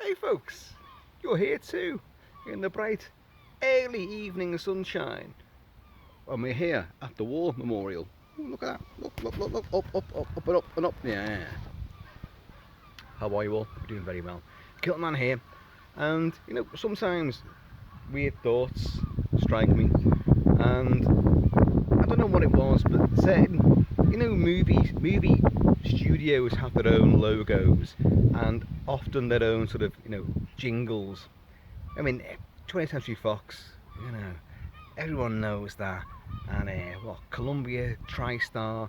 Hey folks, you're here too, in the bright, early evening sunshine. And we're here at the War Memorial. Ooh, look at that, look, up and up and up, yeah. How are you all? We're doing very well. Kilt-Man here, and you know, sometimes weird thoughts strike me, and I don't know what it was, but certain, movie studios have their own logos, and often their own sort of, jingles. I mean, 20th Century Fox, everyone knows that, and Columbia, TriStar,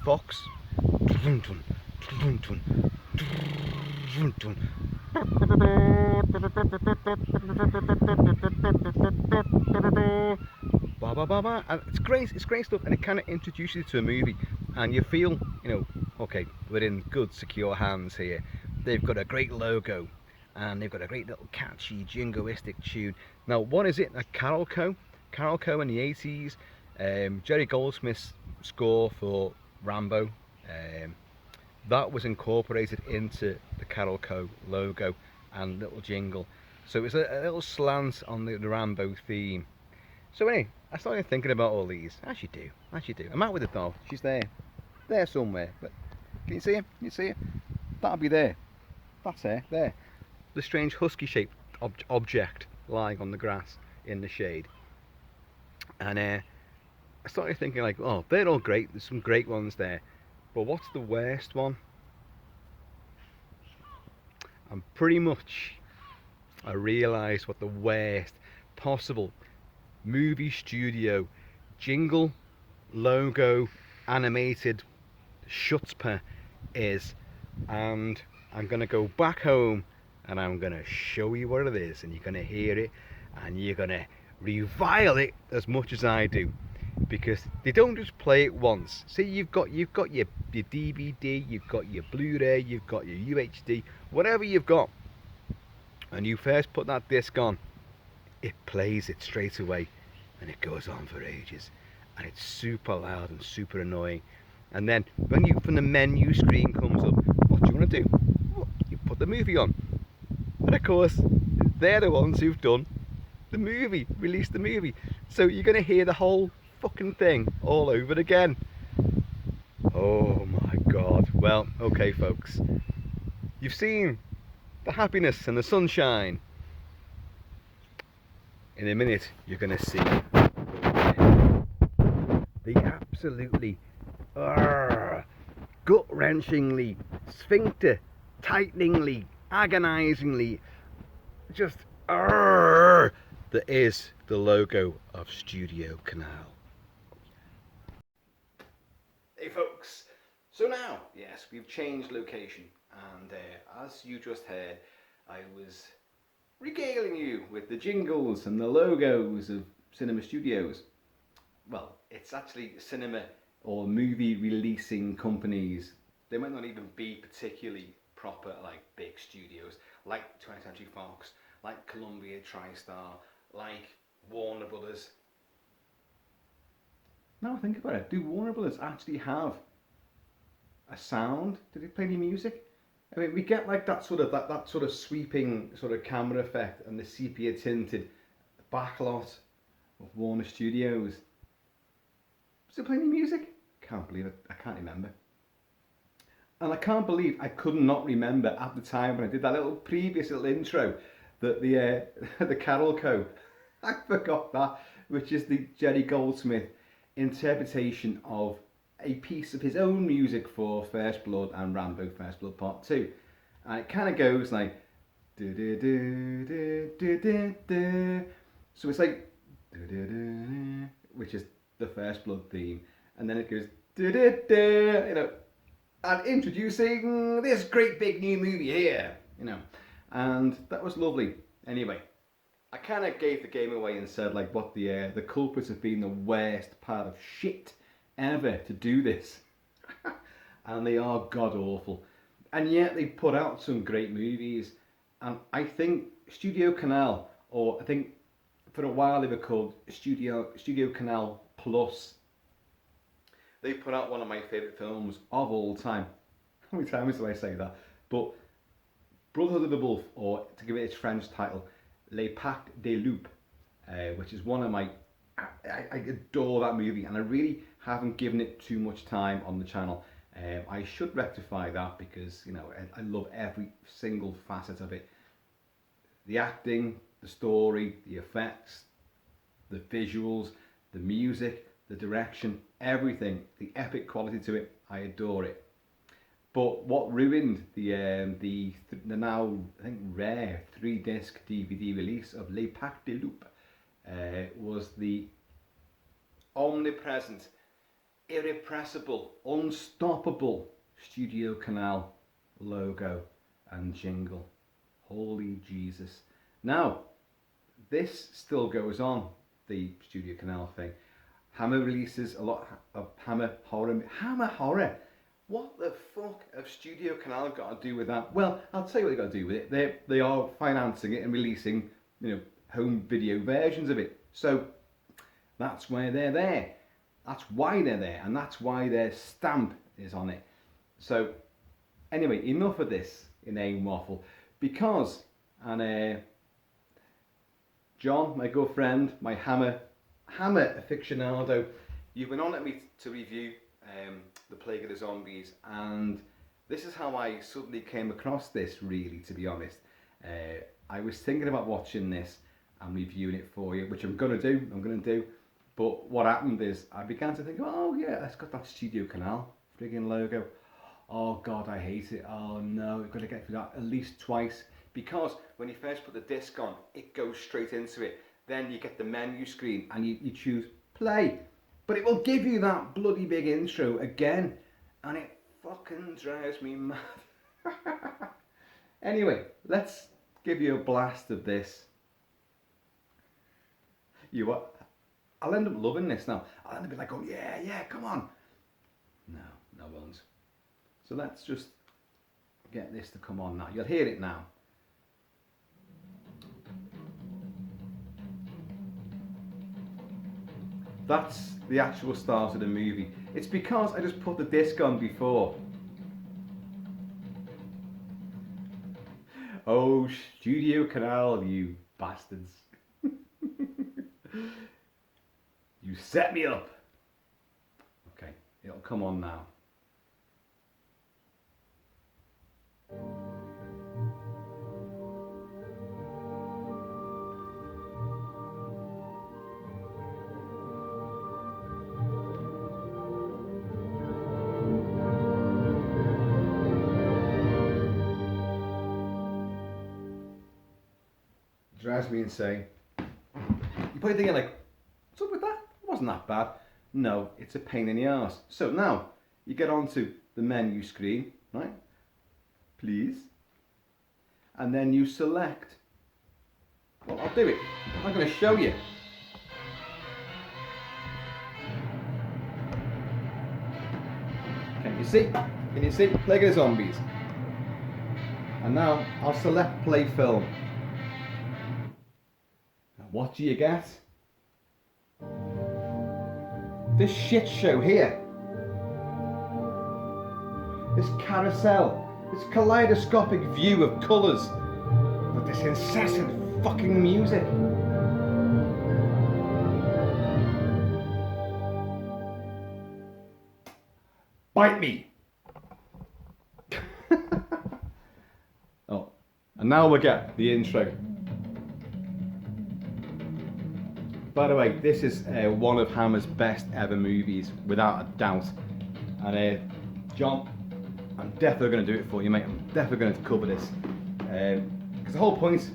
Fox, and it's great stuff, and it kind of introduces you to a movie, and you feel, okay, we're in good, secure hands here. They've got a great logo, and they've got a great little catchy, jingoistic tune. Now, what is it? A Carolco in the 80s. Jerry Goldsmith's score for Rambo. That was incorporated into the Carolco logo and little jingle. So it was a little slant on the Rambo theme. So anyway, I started thinking about all these, as you do. I'm out with the dog, she's there somewhere, but can you see her? That'll be there, that's her, there. The strange husky shaped object lying on the grass in the shade. And I started thinking like, oh, they're all great, there's some great ones there, but what's the worst one? And pretty much I realised what the worst possible movie studio jingle, logo, animated chutzpah is. And I'm going to go back home and I'm going to show you what it is, and you're going to hear it and you're going to revile it as much as I do, because they don't just play it once. See, you've got your DVD, you've got your Blu-ray, you've got your UHD, whatever you've got, and you first put that disc on, it plays it straight away, and it goes on for ages, and it's super loud and super annoying. And then when from the menu screen comes up, what do you want to do? Well, you put the movie on, and of course they're the ones who've done the movie, released the movie, so you're going to hear the whole fucking thing all over again. Oh my god. Well, okay folks, you've seen the happiness and the sunshine. In a minute you're going to see the absolutely gut-wrenchingly, sphincter tighteningly, agonizingly just that is the logo of Studiocanal. Hey folks, so now, yes, we've changed location, and as you just heard, I was regaling you with the jingles and the logos of cinema studios. Well, it's actually cinema or movie releasing companies. They might not even be particularly proper, like big studios, like 20th Century Fox, like Columbia, TriStar, like Warner Brothers. Now think about it, do Warner Brothers actually have a sound? Do they play any music? I mean, we get like that sort of sweeping sort of camera effect and the sepia tinted backlot of Warner Studios. Does it play any music? Can't believe it. I can't remember. And I can't believe I could not remember at the time when I did that little previous little intro that the the Carolco, I forgot that, which is the Jerry Goldsmith interpretation of a piece of his own music for First Blood and Rambo First Blood Part 2. And it kind of goes like do do do do do do do. So it's like do do do, which is the First Blood theme, and then it goes do do do, and introducing this great big new movie here, and that was lovely. Anyway, I kind of gave the game away and said like what the culprits have been the worst part of shit ever to do this, and they are god awful, and yet they put out some great movies. And I think Studiocanal, or I think for a while they were called Studiocanal Plus, they put out one of my favourite films of all time. How many times do I say that? But Brotherhood of the Wolf, or to give it its French title, Les Pactes des Loups, which is one of my... I adore that movie, and I really haven't given it too much time on the channel. I should rectify that, because you know I love every single facet of it. The acting, the story, the effects, the visuals, the music, the direction, everything, the epic quality to it, I adore it. But what ruined the now, I think, rare 3-disc DVD release of Les Pactes des Loups was the omnipresent, irrepressible, unstoppable Studiocanal logo and jingle. Holy Jesus. Now, this still goes on, the Studiocanal thing. Hammer releases a lot of Hammer horror. What the fuck have Studiocanal got to do with that? Well, I'll tell you what they got to do with it. They are financing it and releasing, you know, home video versions of it. So that's why they're there. That's why they're there, and that's why their stamp is on it. So anyway, enough of this inane waffle, because John, my good friend, my Hammer aficionado, you've been on at me to review The Plague of the Zombies, and this is how I suddenly came across this, really, to be honest. I was thinking about watching this and reviewing it for you, which I'm going to do, but what happened is I began to think, oh yeah, it's got that Studiocanal friggin' logo. Oh God, I hate it. Oh no, we've got to get through that at least twice, because when you first put the disc on, it goes straight into it. Then you get the menu screen and you choose play. But it will give you that bloody big intro again, and it fucking drives me mad. Anyway, let's give you a blast of this. I'll end up loving this now. I'll end up being like, oh yeah, come on. No, I won't. So let's just get this to come on now. You'll hear it now. That's the actual start of the movie. It's because I just put the disc on before. Oh, Studiocanal, you bastards. You set me up. Okay, it'll come on now. Drives me insane. You're probably thinking like, what's up with that? It wasn't that bad. No, it's a pain in the arse. So now, you get onto the menu screen, right? Please. And then you select. Well, I'll do it. I'm going to show you. Can you see? Can you see? Plague of the Zombies. And now, I'll select play film. What do you get? This shit show here. This carousel. This kaleidoscopic view of colours. With this incessant fucking music. Bite me! Oh, and now we get the intro. By the way, this is one of Hammer's best ever movies, without a doubt. And John, I'm definitely going to do it for you, mate. I'm definitely going to cover this. Because the whole point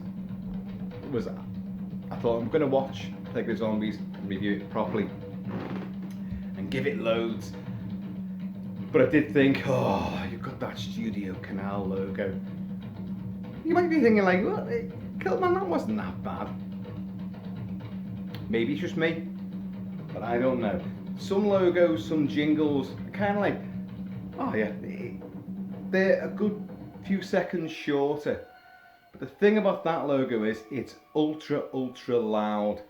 was, I thought I'm going to watch Plague of the Zombies and review it properly and give it loads. But I did think, oh, you've got that Studiocanal logo. You might be thinking like, well, Kilt-Man, that wasn't that bad. Maybe it's just me, but I don't know. Some logos, some jingles, kind of like, oh yeah, they're a good few seconds shorter. But the thing about that logo is it's ultra loud.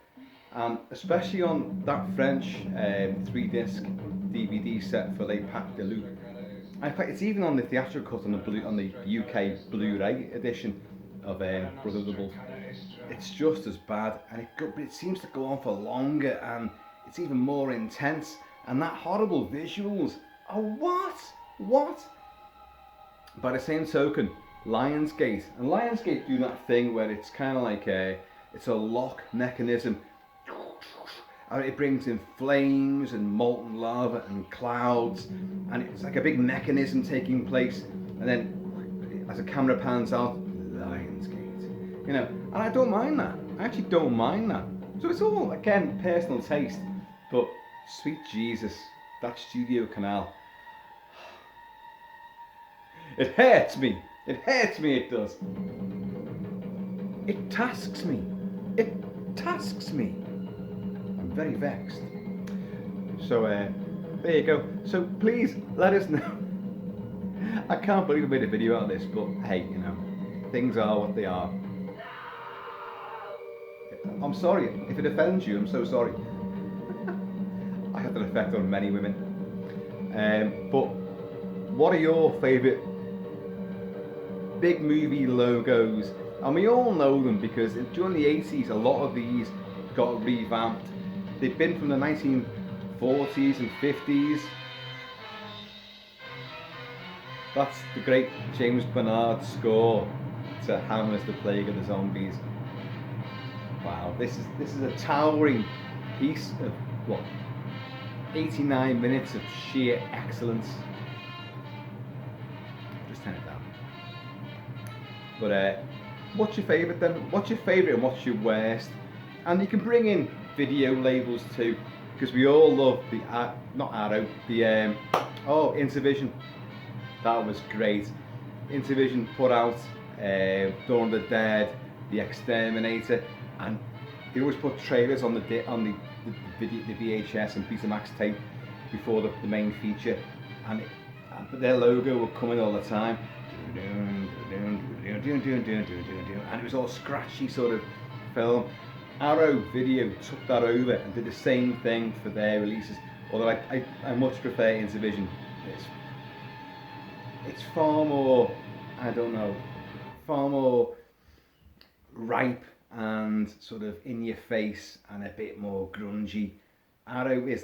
and especially on that French 3-disc DVD set for Les Packs de Loup. In fact, it's even on the theatrical cut on the UK Blu-ray edition of Brother of the Wolf. It's just as bad, but it seems to go on for longer, and it's even more intense. And that horrible visuals. Oh, what? By the same token, Lionsgate do that thing where it's kind of like it's a lock mechanism. And it brings in flames and molten lava and clouds, and it's like a big mechanism taking place. And then, as the camera pans out, Lionsgate, and I don't mind that. I actually don't mind that. So it's all, again, personal taste. But sweet Jesus, that Studiocanal. It hurts me. It does. It tasks me. I'm very vexed. So there you go. So please let us know. I can't believe I made a video out of this, but hey, things are what they are. I'm sorry if it offends you. I'm so sorry. I had that effect on many women. But what are your favourite big movie logos? And we all know them because during the 80s, a lot of these got revamped. They've been from the 1940s and 50s. That's the great James Bernard score to Hammer's The Plague of the Zombies. Wow, this is a towering piece of 89 minutes of sheer excellence. Just turn it down. But what's your favourite then? What's your favourite and what's your worst? And you can bring in video labels too, because we all love the not Arrow, the Intervision. That was great. Intervision put out Dawn of the Dead, The Exterminator, and they always put trailers on the VHS and Betamax tape before the main feature, and their logo would come in all the time, and it was all scratchy sort of film. Arrow Video took that over and did the same thing for their releases, although I much prefer Intervision. It's far more, far more ripe and sort of in your face and a bit more grungy. Arrow is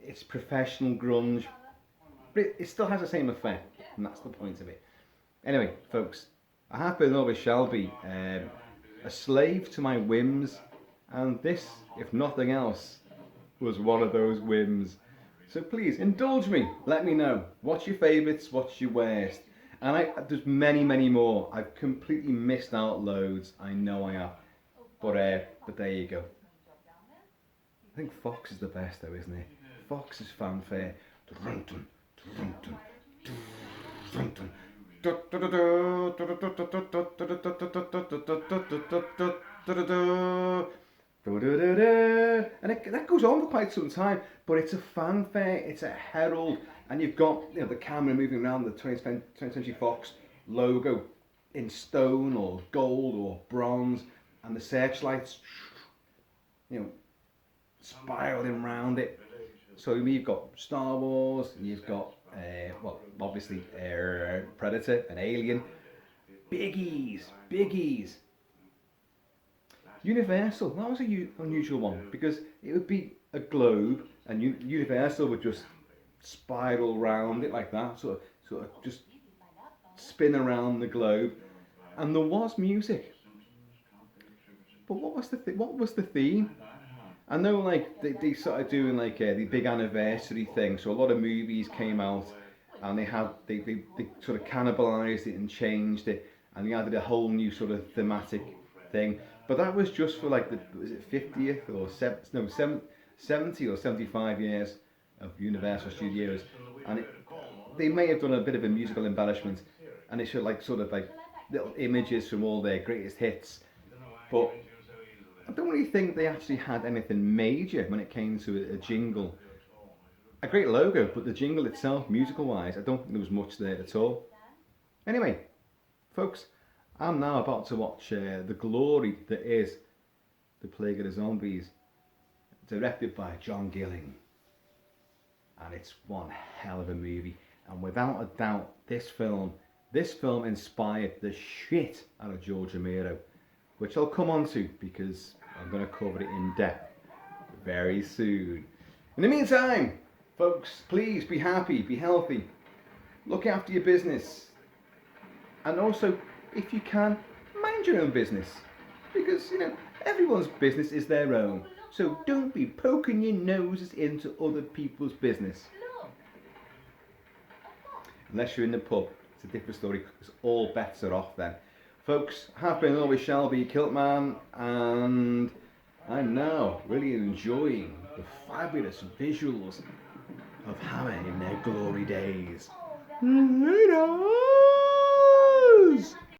it's professional grunge, but it still has the same effect, and that's the point of it. Anyway, folks, I have been, always shall be, a slave to my whims, and this, if nothing else, was one of those whims. So please, indulge me, let me know. What's your favourites, what's your worst? And there's many, many more. I've completely missed out loads, I know I have. But there you go. I think Fox is the best though, isn't it? Fox's Fanfare. And that goes on for quite some time, but it's a fanfare, it's a herald, and you've got the camera moving around the 20th Century Fox logo in stone or gold or bronze, and the searchlights spiraling around it. So you've got Star Wars, and you've got obviously Predator and Alien. Biggies. Universal, that was a unusual one, because it would be a globe and Universal would just spiral around it like that, sort of just spin around the globe, and there was music. But what was the theme? I know they started doing the big anniversary thing, so a lot of movies came out and they sort of cannibalized it and changed it, and they added a whole new sort of thematic thing. But that was just for was it 50th or 70 or 75 years of Universal Studios, and they may have done a bit of a musical embellishment, and it showed little images from all their greatest hits. But I don't really think they actually had anything major when it came to a jingle. A great logo, but the jingle itself, musical-wise, I don't think there was much there at all. Anyway, folks, I'm now about to watch the glory that is The Plague of the Zombies. directed by John Gilling. And it's one hell of a movie. And without a doubt, this film inspired the shit out of George Romero, which I'll come on to because I'm going to cover it in depth very soon. In the meantime, folks, please be happy, be healthy, look after your business, and also, if you can, mind your own business, because, you know, everyone's business is their own, so don't be poking your noses into other people's business. Unless you're in the pub, it's a different story, because all bets are off then. Folks, have been and always shall be Kilt-Man, and I'm now really enjoying the fabulous visuals of Hammer in their glory days. Later!